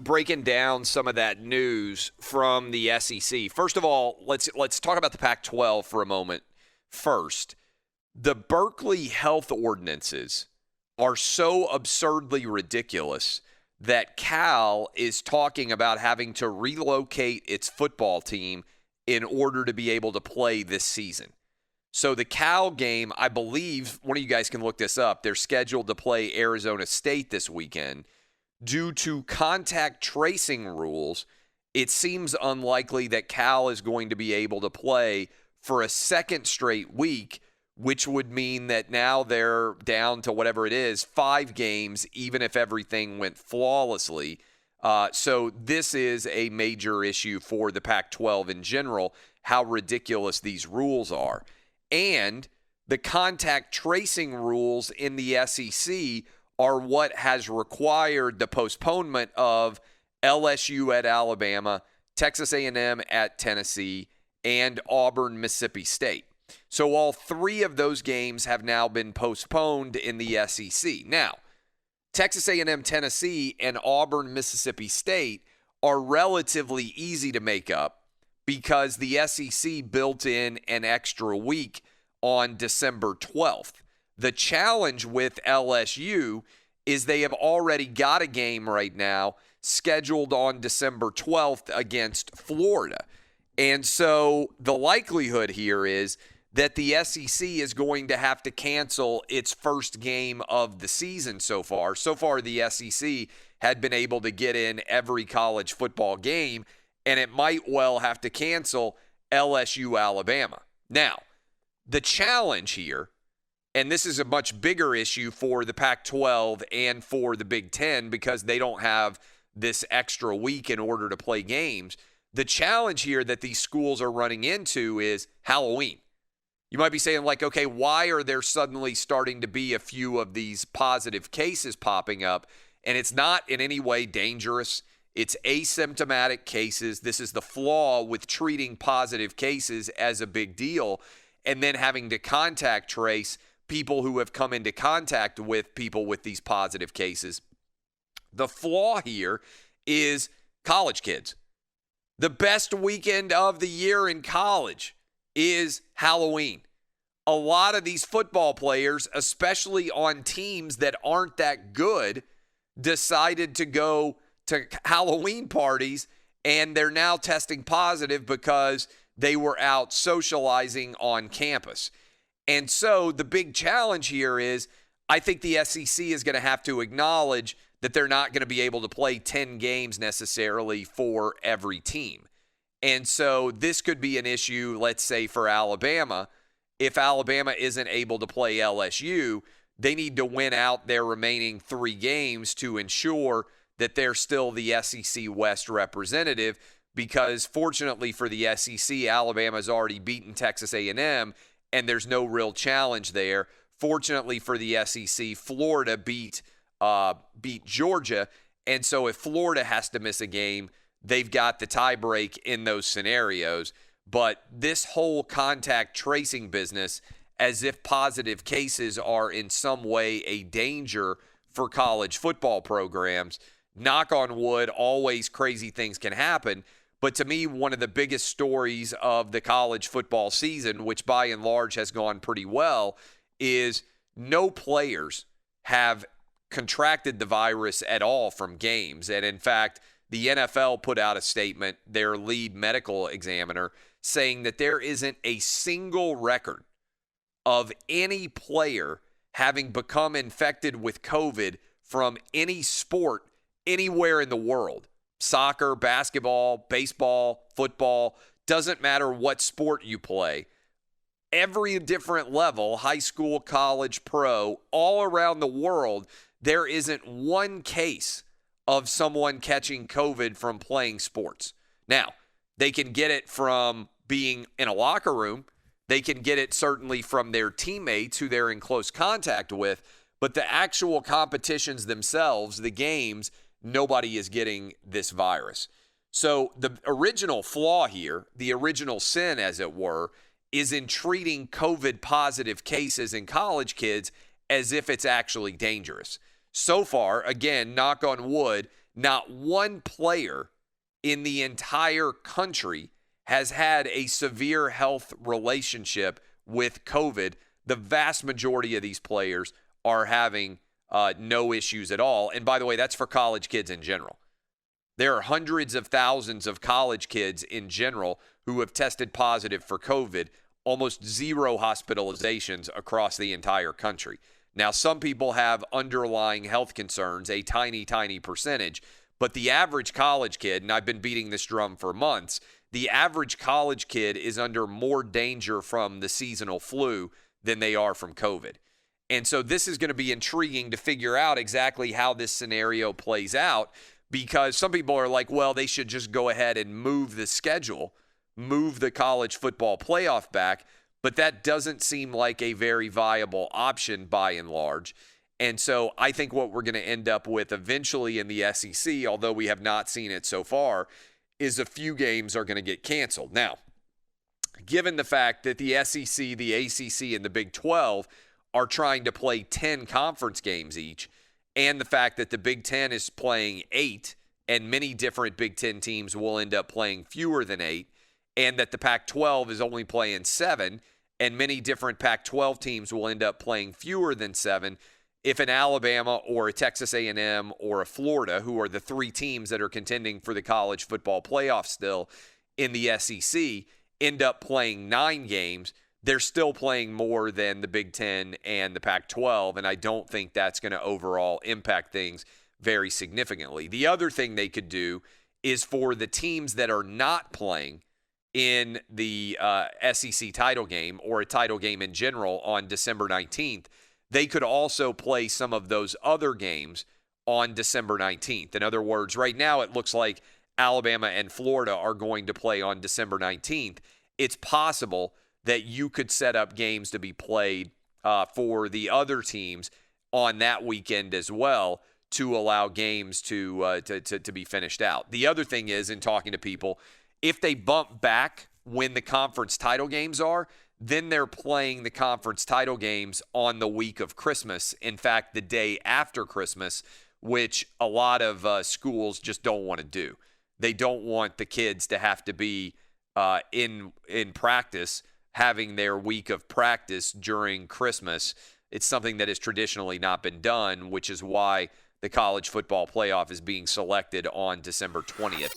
breaking down some of that news from the SEC. First of all, let's talk about the Pac-12 for a moment. First, the Berkeley health ordinances are so absurdly ridiculous that Cal is talking about having to relocate its football team in order to be able to play this season. So the Cal game, I believe, one of you guys can look this up, they're scheduled to play Arizona State this weekend. Due to contact tracing rules, it seems unlikely that Cal is going to be able to play for a second straight week, which would mean that now they're down to whatever it is, 5 games, even if everything went flawlessly. So this is a major issue for the Pac-12 in general, how ridiculous these rules are. And the contact tracing rules in the SEC are what has required the postponement of LSU at Alabama, Texas A&M at Tennessee, and Auburn, Mississippi State. So all 3 of those games have now been postponed in the SEC. Now, Texas A&M, Tennessee, and Auburn, Mississippi State are relatively easy to make up because the SEC built in an extra week on December 12th. The challenge with LSU is they have already got a game right now scheduled on December 12th against Florida. And so the likelihood here is that the SEC is going to have to cancel its first game of the season so far. So far, the SEC had been able to get in every college football game, and it might well have to cancel LSU Alabama. Now, the challenge here, and this is a much bigger issue for the Pac-12 and for the Big Ten because they don't have this extra week in order to play games. The challenge here that these schools are running into is Halloween. You might be saying, like, okay, why are there suddenly starting to be a few of these positive cases popping up? And it's not in any way dangerous. It's asymptomatic cases. This is the flaw with treating positive cases as a big deal and then having to contact trace people who have come into contact with people with these positive cases. The flaw here is college kids. The best weekend of the year in college is Halloween. A lot of these football players, especially on teams that aren't that good, decided to go to Halloween parties, and they're now testing positive because they were out socializing on campus. And so the big challenge here is I think the SEC is going to have to acknowledge that they're not going to be able to play 10 games necessarily for every team. And so this could be an issue, let's say, for Alabama. If Alabama isn't able to play LSU, they need to win out their remaining 3 games to ensure that they're still the SEC West representative because fortunately for the SEC, Alabama's already beaten Texas A&M, and there's no real challenge there. Fortunately for the SEC, Florida beat Georgia, and so if Florida has to miss a game, they've got the tie break in those scenarios. But this whole contact tracing business, as if positive cases are in some way a danger for college football programs, knock on wood, always crazy things can happen. But to me, one of the biggest stories of the college football season, which by and large has gone pretty well, is no players have contracted the virus at all from games. And in fact, the NFL put out a statement, their lead medical examiner, saying that there isn't a single record of any player having become infected with COVID from any sport anywhere in the world. Soccer, basketball, baseball, football, doesn't matter what sport you play. Every different level, high school, college, pro, all around the world, there isn't one case of someone catching COVID from playing sports. Now, they can get it from being in a locker room. They can get it certainly from their teammates who they're in close contact with, but the actual competitions themselves, the games, nobody is getting this virus. So the original flaw here, the original sin, as it were, is in treating COVID-positive cases in college kids as if it's actually dangerous. So far, again, knock on wood, Not one player in the entire country has had a severe health relationship with COVID. The vast majority of these players are having no issues at all. And by the way, that's for college kids in general. There are hundreds of thousands of college kids in general who have tested positive for COVID, almost zero hospitalizations across the entire country. Now, some people have underlying health concerns, a tiny, tiny percentage, but the average college kid, and I've been beating this drum for months, the average college kid is under more danger from the seasonal flu than they are from COVID. And so this is going to be intriguing to figure out exactly how this scenario plays out, because some people are like, well, they should just go ahead and move the schedule, move the college football playoff back, but that doesn't seem like a very viable option by and large. And so I think what we're going to end up with eventually in the SEC, although we have not seen it so far, is a few games are going to get canceled. Now, given the fact that the SEC, the ACC, and the Big 12 are trying to play 10 conference games each, and the fact that the Big 10 is playing 8, and many different Big 10 teams will end up playing fewer than 8, and that the Pac-12 is only playing 7, and many different Pac-12 teams will end up playing fewer than 7, if an Alabama or a Texas A&M or a Florida, who are the 3 teams that are contending for the college football playoff still in the SEC, end up playing 9 games, they're still playing more than the Big 10 and the Pac-12, and I don't think that's going to overall impact things very significantly. The other thing they could do is for the teams that are not playing in the SEC title game or a title game in general on December 19th, they could also play some of those other games on December 19th. In other words, right now it looks like Alabama and Florida are going to play on December 19th. It's possible that you could set up games to be played for the other teams on that weekend as well to allow games to be finished out. The other thing is, in talking to people, if they bump back when the conference title games are, then they're playing the conference title games on the week of Christmas. In fact, the day after Christmas, which a lot of schools just don't want to do. They don't want the kids to have to be in practice, having their week of practice during Christmas. It's something that has traditionally not been done, which is why the college football playoff is being selected on December 20th.